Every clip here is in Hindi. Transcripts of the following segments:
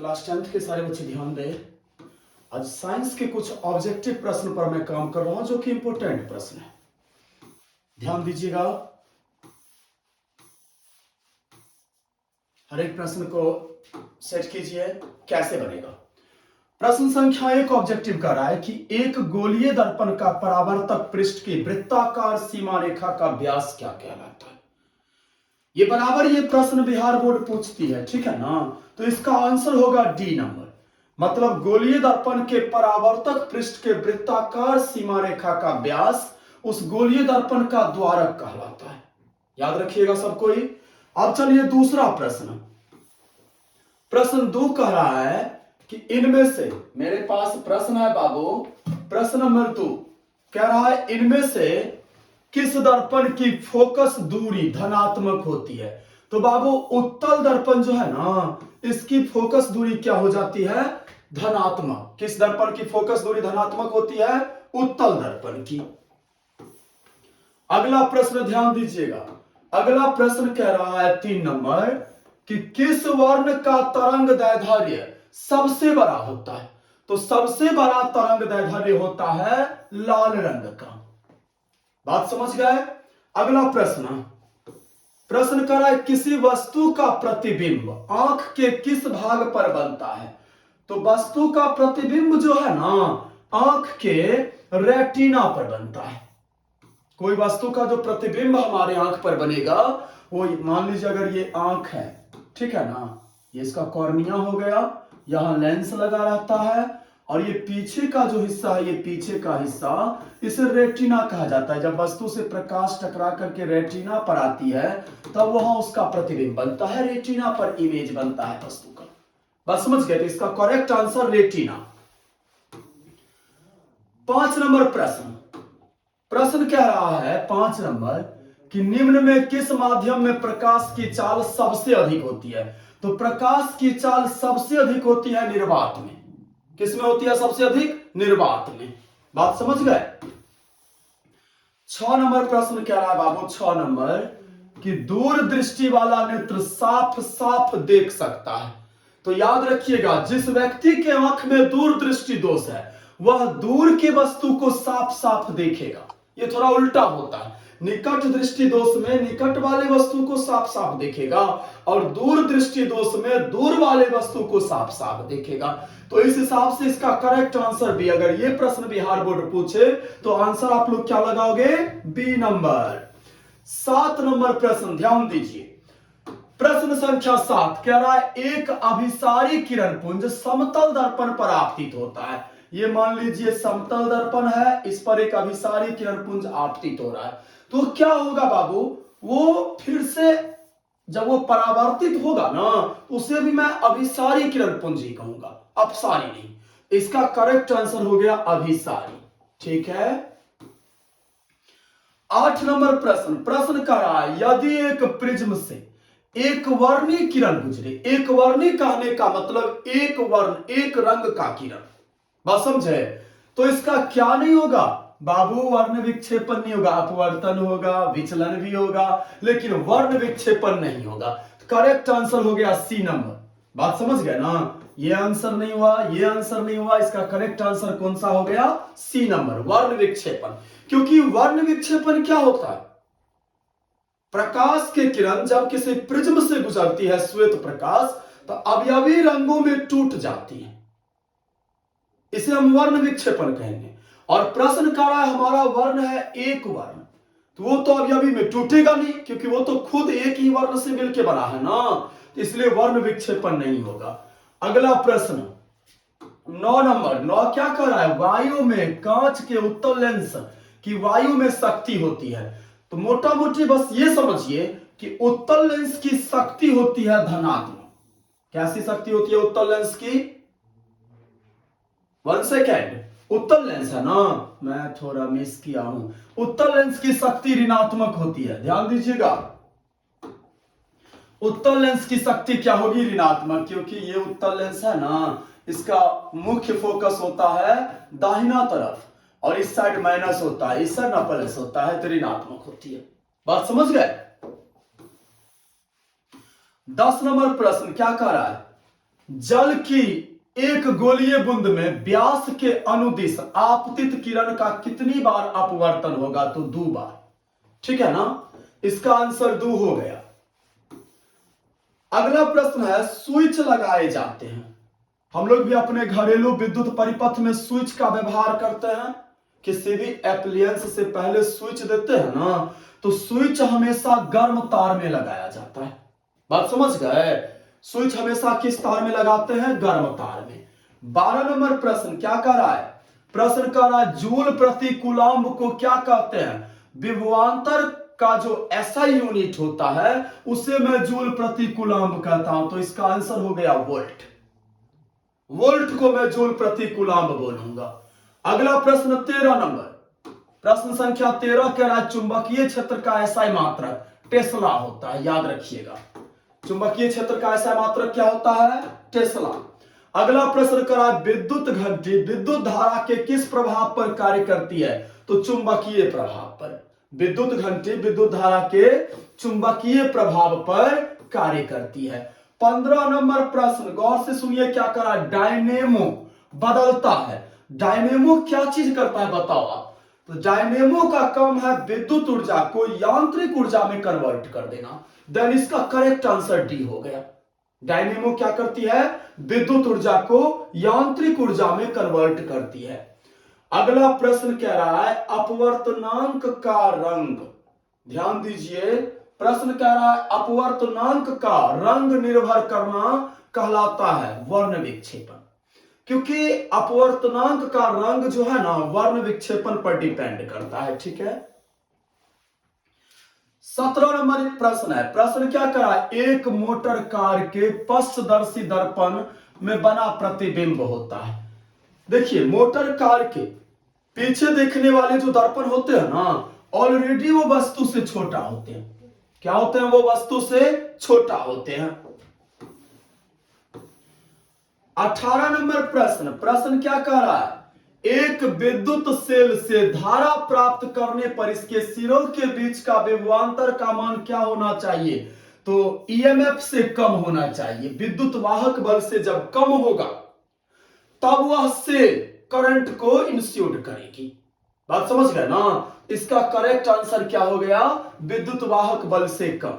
क्लास 10th के सारे बच्चे ध्यान दें। आज साइंस के कुछ ऑब्जेक्टिव प्रश्न पर मैं काम कर रहा हूं जो कि इंपॉर्टेंट प्रश्न है। ध्यान दीजिएगा, हर एक प्रश्न को सेट कीजिए कैसे बनेगा। प्रश्न संख्या 1 ऑब्जेक्टिव कर रहा है कि एक गोलीय दर्पण का परावर्तक पृष्ठ की वृत्ताकार सीमा रेखा का व्यास क्या कहलाता है। ये बराबर ये प्रश्न बिहार बोर्ड पूछती है, ठीक है ना। तो इसका आंसर होगा डी नंबर, मतलब गोलीय दर्पण के परावर्तक पृष्ठ के वृत्ताकार सीमा रेखा का व्यास उस गोलीय दर्पण का द्वारक कहलाता है। याद रखिएगा सब कोई। अब चलिए दूसरा प्रश्न, प्रश्न 2 कह रहा है कि इनमें से, मेरे पास प्रश्न है बाबू, प्रश्न नंबर 2 कह रहा है इनमें से किस दर्पण की फोकस दूरी धनात्मक होती है। तो बाबू उत्तल दर्पण जो है ना, इसकी फोकस दूरी क्या हो जाती है, धनात्मक। किस दर्पण की फोकस दूरी धनात्मक होती है, उत्तल दर्पण की। अगला प्रश्न ध्यान दीजिएगा, अगला प्रश्न कह रहा है 3 नंबर कि किस वर्ण का तरंग दैर्ध्य सबसे बड़ा होता है। तो सबसे बड़ा तरंग दैर्ध्य होता है लाल रंग का। बात समझ गए। अगला प्रश्न, प्रश्न कर रहा है किसी वस्तु का प्रतिबिंब आंख के किस भाग पर बनता है। तो वस्तु का प्रतिबिंब जो है ना, आंख के रेटिना पर बनता है। कोई वस्तु का जो प्रतिबिंब हमारे आंख पर बनेगा, वो मान लीजिए अगर ये आंख है, ठीक है ना, ये इसका कॉर्निया हो गया, यहां लेंस लगा रहता है, और ये पीछे का जो हिस्सा है, ये पीछे का हिस्सा, इसे रेटिना कहा जाता है। जब वस्तु से प्रकाश टकरा करके रेटिना पर आती है तब वहां उसका प्रतिबिंब बनता है, रेटिना पर इमेज बनता है वस्तु का। बस समझ गए। तो इसका करेक्ट आंसर रेटिना। 5 नंबर प्रश्न, प्रश्न कह रहा है 5 नंबर कि निम्न में किस माध्यम में प्रकाश की चाल सबसे अधिक होती है। तो प्रकाश की चाल सबसे अधिक होती है निर्वात में। किसमें होती है सबसे अधिक, निर्वात में। बात समझ गए। 6 नंबर प्रश्न कह रहा है बाबू, 6 नंबर कि दूरदृष्टि वाला नेत्र साफ साफ देख सकता है। तो याद रखिएगा, जिस व्यक्ति के आंख में दूरदृष्टि दोष है वह दूर की वस्तु को साफ साफ देखेगा। ये थोड़ा उल्टा होता है, निकट दृष्टि दोष में निकट वाले वस्तु को साफ साफ देखेगा और दूर दृष्टि दोष में दूर वाले वस्तु को साफ साफ देखेगा। तो इस हिसाब से इसका करेक्ट आंसर भी, अगर ये प्रश्न बिहार बोर्ड पूछे तो आंसर आप लोग क्या लगाओगे, बी नंबर। 7 नंबर प्रश्न ध्यान दीजिए, प्रश्न संख्या 7 कह रहा है एक अभिसारी किरण पुंज समतल दर्पण पर आपतित होता है। ये मान लीजिए समतल दर्पण है, इस पर एक अभिसारी किरण पुंज आपतित हो रहा है। तो क्या होगा बाबू, वो फिर से जब वो परावर्तित होगा ना, उसे भी मैं अभिसारी किरण पुंज ही कहूंगा, अपसारी नहीं। इसका करेक्ट आंसर हो गया अभिसारी। ठीक है। 8 नंबर प्रश्न, प्रश्न कर रहा है यदि एक प्रिज्म से एक वर्णी किरण गुजरे। एक वर्णी कहने का मतलब एक वर्ण, एक रंग का किरण। बात समझे। तो इसका क्या नहीं होगा बाबू, वर्ण विक्षेपण नहीं होगा, अपवर्तन होगा, विचलन भी होगा, लेकिन वर्ण विक्षेपण नहीं होगा। करेक्ट आंसर हो गया सी नंबर। बात समझ गए ना, ये आंसर नहीं हुआ, ये आंसर नहीं हुआ, इसका करेक्ट आंसर कौन सा हो गया, सी नंबर, वर्ण विक्षेपण। क्योंकि वर्ण विक्षेपण क्या होता है, प्रकाश की किरण जब किसी प्रिज्म से गुजरती है, श्वेत प्रकाश, तो अवयवी रंगों में टूट जाती है, इसे हम वर्ण विक्षेपण कहेंगे। और प्रश्न कर रहा है हमारा वर्ण है एक वर्ण, तो वो तो अवयवी में टूटेगा नहीं, क्योंकि वो तो खुद एक ही वर्ण से मिलकर बना है ना, तो इसलिए वर्ण विक्षेपण नहीं होगा। अगला प्रश्न 9 नंबर, 9 क्या कर रहा है, वायु में कांच के उत्तल लेंस की वायु में शक्ति होती है। तो मोटा मोटी बस ये समझिए कि उत्तल लेंस की शक्ति होती है धनात्मक। कैसी शक्ति होती है उत्तल लेंस की, 1 सेकेंड, उत्तल लेंस है ना, मैं थोड़ा मिस किया हूं, उत्तल लेंस की शक्ति ऋणात्मक होती है। ध्यान दीजिएगा, उत्तल लेंस की शक्ति क्या होगी, ऋणात्मक, क्योंकि ये उत्तल लेंस है ना, इसका मुख्य फोकस होता है दाहिना तरफ और इस साइड माइनस होता है, इस साइड प्लस होता है, तो ऋणात्मक होती है। बात समझ गए। 10 नंबर प्रश्न क्या कह रहा है, जल की एक गोलीय बूंद में व्यास के अनुदिश आपतित किरण का कितनी बार अपवर्तन होगा? तो 2 बार। ठीक है ना, इसका आंसर 2 हो गया। अगला प्रश्न है, स्विच लगाए जाते हैं। हम लोग भी अपने घरेलू विद्युत परिपथ में स्विच का व्यवहार करते हैं। किसी भी एप्लियंस से पहले स्विच देते हैं ना, तो स्विच हमेशा गर्म तार में लगाया जाता है। बात समझ गए? स्विच हमेशा किस तार में लगाते हैं? गर्म तार में। 12 नंबर प्रश्न क्या कर रहा है? प्रश्न कर रहा है, जूल प्रति कूलम्ब को क्या कहते हैं? विभवांतर का जो एसआई यूनिट होता है उसे मैं जूल प्रति कूलम्ब कहता हूं। तो इसका आंसर हो गया वोल्ट। वोल्ट को मैं जूल प्रति कूलम्ब बोलूंगा। अगला प्रश्न 13 नंबर, प्रश्न संख्या 13 कह रहा है, चुंबकीय क्षेत्र का एसआई मात्रक टेस्ला होता है। याद रखिएगा, चुंबकीय क्षेत्र का एसआई मात्रक क्या होता है? टेस्ला। अगला प्रश्न करा, विद्युत घंटी विद्युत धारा के किस प्रभाव पर कार्य करती है? तो चुंबकीय प्रभाव पर। विद्युत घंटी विद्युत धारा के चुंबकीय प्रभाव पर कार्य करती है। 15 नंबर प्रश्न, गौर से सुनिए क्या करा, डायनेमो बदलता है। डायनेमो क्या चीज करता है बताओ आप? तो डायनेमो का काम है विद्युत ऊर्जा को यांत्रिक ऊर्जा में कन्वर्ट कर देना। देन इसका करेक्ट आंसर डी हो गया। डायनेमो क्या करती है? विद्युत ऊर्जा को यांत्रिक ऊर्जा में कन्वर्ट करती है। अगला प्रश्न कह रहा है, अपवर्तनांक का रंग। ध्यान दीजिए, प्रश्न कह रहा है अपवर्तनांक का रंग निर्भर करना कहलाता है वर्ण विक्षेपण। क्योंकि अपवर्तनांक का रंग जो है ना वर्ण विक्षेपण पर डिपेंड करता है। ठीक है। 17 नंबर प्रश्न है, प्रश्न क्या करा, एक मोटर कार के पश्चदर्शी दर्पण में बना प्रतिबिंब होता है। देखिए, मोटर कार के पीछे देखने वाले जो दर्पण होते हैं ना, ऑलरेडी वो वस्तु से छोटा होते हैं। क्या होते हैं? वो वस्तु से छोटा होते हैं। 18 नंबर प्रश्न, प्रश्न क्या कह रहा है, एक विद्युत सेल से धारा प्राप्त करने पर इसके सिरों के बीच का विभवांतर का मान क्या होना चाहिए? तो ईएमएफ से कम होना चाहिए। विद्युत वाहक बल से जब कम होगा तब वह सेल करंट को इंस्यूट करेगी। बात समझ गए ना? इसका करेक्ट आंसर क्या हो गया? विद्युत वाहक बल से कम।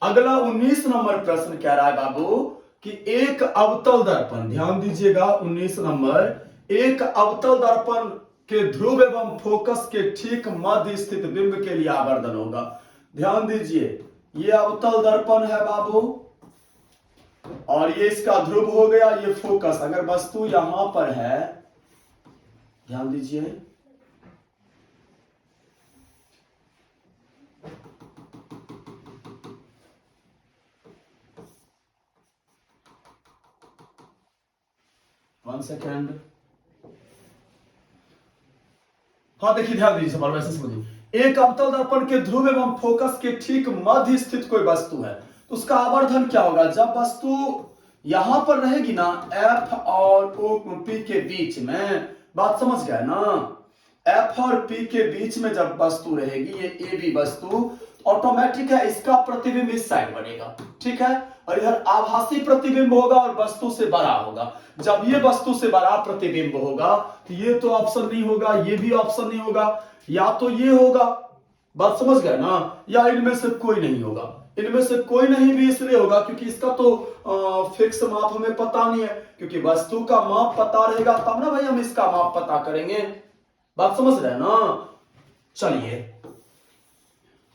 अगला 19 नंबर प्रश्न कह रहा है बाबू कि एक अवतल दर्पण, ध्यान दीजिएगा 19 नंबर, एक अवतल दर्पण के ध्रुव एवं फोकस के ठीक मध्य स्थित बिंब के लिए आवर्धन होगा। ध्यान दीजिए, ये अवतल दर्पण है बाबू और ये इसका ध्रुव हो गया, ये फोकस। अगर वस्तु यहां पर है, ध्यान दीजिए, वन सेकेंड। हाँ देखिए, ध्यान दीजिए, सवाल वैसे समझिए। एक अवतल दर्पण के ध्रुव एवं फोकस के ठीक मध्य स्थित कोई वस्तु है तो उसका आवर्धन क्या होगा? जब वस्तु यहां पर रहेगी ना, एफ और ओ पी के बीच में, बात समझ गए ना, एफ और पी के बीच में जब वस्तु रहेगी, ये ए बी वस्तु, ऑटोमेटिक है इसका प्रतिबिंब इस साइड बनेगा। ठीक है। और इधर आभासी प्रतिबिंब होगा और वस्तु से बड़ा होगा। जब ये वस्तु से बड़ा प्रतिबिंब होगा तो ये तो ऑप्शन नहीं होगा, ये भी ऑप्शन नहीं होगा, या तो ये होगा, बात समझ गए ना, या इनमें से कोई नहीं होगा। इनमें से कोई नहीं भी इसलिए होगा क्योंकि इसका तो फिक्स माप हमें पता नहीं है, क्योंकि वस्तु का माप पता रहेगा तब ना भाई हम इसका माप पता करेंगे। बात समझ रहे हैं ना? चलिए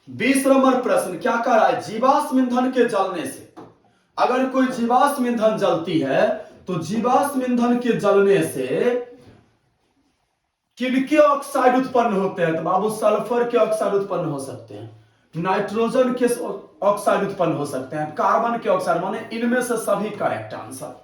20 नंबर प्रश्न क्या कह रहा है, जीवाश्म ईंधन के जलने से, अगर कोई जीवाश्म ईंधन जलती है तो जीवाश्म ईंधन के जलने से किनके ऑक्साइड उत्पन्न होते हैं? तो बाबू सल्फर के ऑक्साइड उत्पन्न हो सकते हैं, नाइट्रोजन के ऑक्साइड उत्पन्न हो सकते हैं, कार्बन के ऑक्साइड, माने इनमें से सभी करेक्ट आंसर।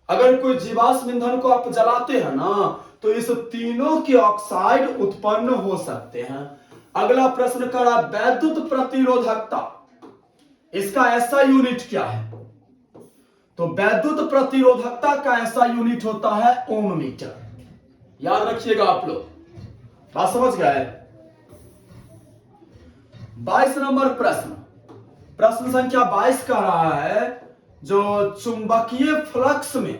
अगर कोई जीवाश्म ईंधन को आप जलाते हैं ना तो इस तीनों के ऑक्साइड उत्पन्न हो सकते हैं। अगला प्रश्न करा, वैद्युत प्रतिरोधकता, इसका ऐसा यूनिट क्या है? तो वैद्युत प्रतिरोधकता का ऐसा यूनिट होता है ओम मीटर। याद रखिएगा आप लोग, बात समझ गए? 22 नंबर प्रश्न, प्रश्न संख्या 22 कह रहा है, जो चुंबकीय फ्लक्स में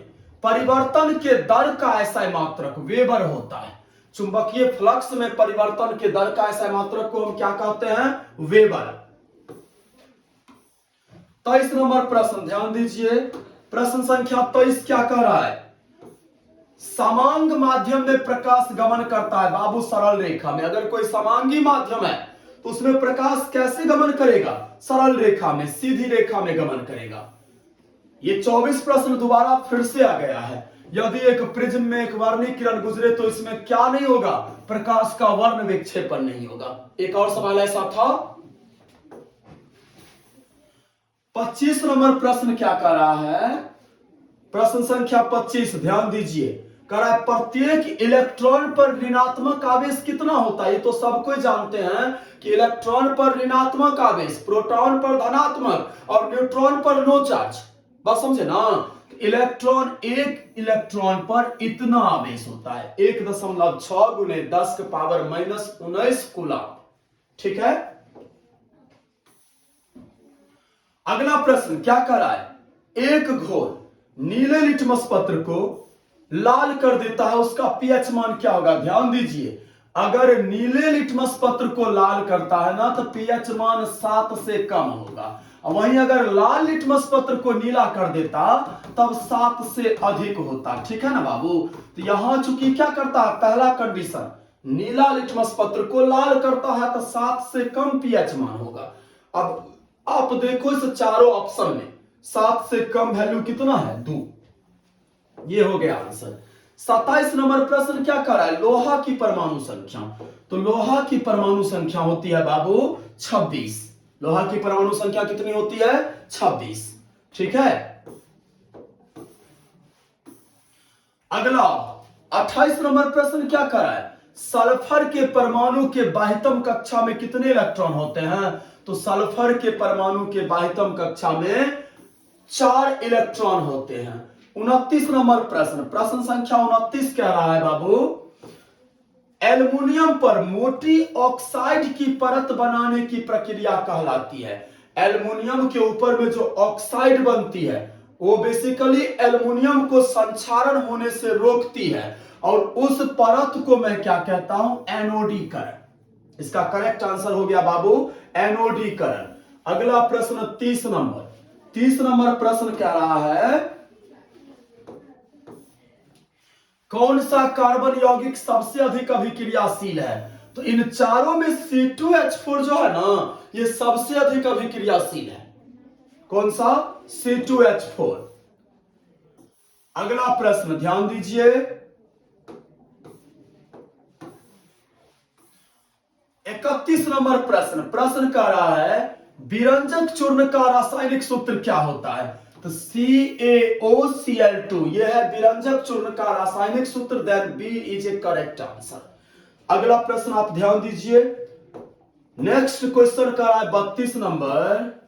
परिवर्तन के दर का SI मात्रक वेबर होता है। चुंबकीय फ्लक्स में परिवर्तन के दर का SI मात्रक को हम क्या कहते हैं? वेबर। 23 नंबर प्रश्न ध्यान दीजिए। प्रश्न संख्या 23 क्या कह रहा है? समांग माध्यम में प्रकाश गमन करता है बाबू सरल रेखा में। अगर कोई समांगी माध्यम है तो उसमें प्रकाश कैसे गमन करेगा? सरल रेखा में, सीधी रेखा में गमन करेगा। ये 24 प्रश्न दोबारा फिर से आ गया है। यदि एक प्रिज्म में एक वर्णीय किरण गुजरे तो इसमें क्या नहीं होगा? प्रकाश का वर्ण विक्षेपण नहीं होगा। एक और सवाल ऐसा था। 25 नंबर प्रश्न क्या कर रहा है? प्रश्न संख्या 25 ध्यान दीजिए। कह रहा है प्रत्येक इलेक्ट्रॉन पर ऋणात्मक आवेश कितना होता है? ये तो सब कोई जानते हैं कि इलेक्ट्रॉन पर ऋणात्मक आवेश, प्रोटॉन पर धनात्मक और न्यूट्रॉन पर नो चार्ज। बस समझे ना? एक इलेक्ट्रॉन पर इतना आवेश होता है 1.6 गुने 10 के पावर -19 कूलम। ठीक है। अगला प्रश्न क्या कर रहा है? एक घोल नीले लिटमस पत्र को लाल कर देता है, उसका पीएच मान क्या होगा? ध्यान दीजिए। अगर नीले लिटमस पत्र को लाल करता है ना तो पीएच मान 7 से कम होगा। वहीं अगर लाल लिटमस पत्र को नीला कर देता तब 7 से अधिक होता। ठीक है ना बाबू? तो यहां चूंकि क्या करता है? पहला कंडीशन, नीला लिटमस पत्र को लाल करता है तो 7 से कम पीएच मान होगा। अब आप देखो इस चारों ऑप्शन में 7 से कम वैल्यू कितना है? 2। ये हो गया आंसर। 27 नंबर प्रश्न क्या कर रहा है? लोहा की परमाणु संख्या। तो लोहा की परमाणु संख्या होती है बाबू 26। लोहा की परमाणु संख्या कितनी होती है? 26। ठीक है। अगला 28 नंबर प्रश्न क्या कर रहा है? सल्फर के परमाणु के बाह्यतम कक्षा में कितने इलेक्ट्रॉन होते हैं? तो सल्फर के परमाणु के बाह्यतम कक्षा में 4 इलेक्ट्रॉन होते हैं। 29 नंबर प्रश्न, प्रश्न संख्या 29 कह रहा है बाबू एल्युमिनियम पर मोटी ऑक्साइड की परत बनाने की प्रक्रिया कहलाती है। एल्युमिनियम के ऊपर में जो ऑक्साइड बनती है वो बेसिकली एल्युमिनियम को संक्षारण होने से रोकती है और उस परत को मैं क्या कहता हूं? एनोडीकरण। इसका करेक्ट आंसर हो गया बाबू एनोडीकरण। अगला प्रश्न 30 नंबर। 30 नंबर प्रश्न कह रहा है कौन सा कार्बन यौगिक सबसे अधिक अभिक्रियाशील है? तो इन चारों में C2H4 जो है ना ये सबसे अधिक अभिक्रियाशील है। कौन सा? C2H4। अगला प्रश्न ध्यान दीजिए। 31 नंबर प्रश्न, प्रश्न कह रहा है विरंजक चूर्ण का रासायनिक सूत्र क्या होता है? तो CaOCl2 यह है विरंजक चूर्ण का रासायनिक सूत्र। Then B is a correct answer. अगला प्रश्न आप ध्यान दीजिए। नेक्स्ट क्वेश्चन कर रहा है 32 नंबर।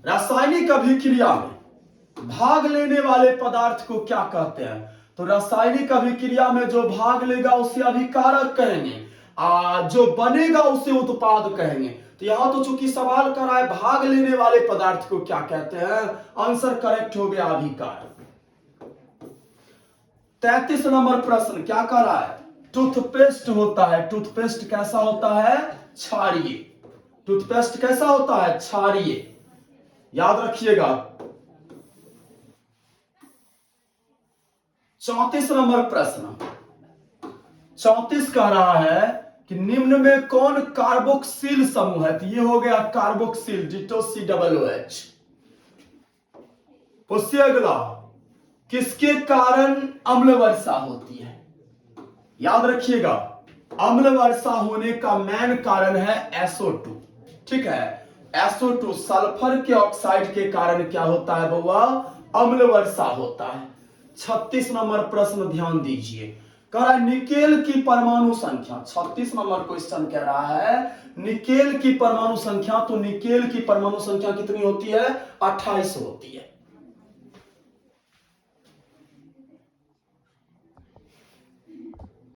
रासायनिक अभिक्रिया में भाग लेने वाले पदार्थ को क्या कहते हैं? तो रासायनिक अभिक्रिया में जो भाग लेगा उसे अभिकारक कहेंगे, जो बनेगा उसे उत्पाद कहेंगे। तो यहां तो चूंकि सवाल कर रहा है भाग लेने वाले पदार्थ को क्या कहते हैं, आंसर करेक्ट हो गया अभिकारक। 33 नंबर प्रश्न क्या कर रहा है? टूथपेस्ट होता है, टूथपेस्ट कैसा होता है? क्षारीय। टूथपेस्ट कैसा होता है? क्षारीय। याद रखिएगा। 34 नंबर प्रश्न, 34 कह रहा है कि निम्न में कौन कार्बोक्सिल समूह है? तो ये हो गया कार्बोक्सिल, डिटो COOH। उससे अगला किसके कारण अम्ल वर्षा होती है? याद रखिएगा अम्ल वर्षा होने का मेन कारण है SO2। ठीक है, SO2 सल्फर के ऑक्साइड के कारण क्या होता है बउआ? अम्ल वर्षा होता है। 36 नंबर प्रश्न ध्यान दीजिए। कह रहा है निकेल की परमाणु संख्या। 36 नंबर क्वेश्चन कह रहा है निकेल की परमाणु संख्या। तो निकेल की परमाणु संख्या कितनी होती है? 28 होती है।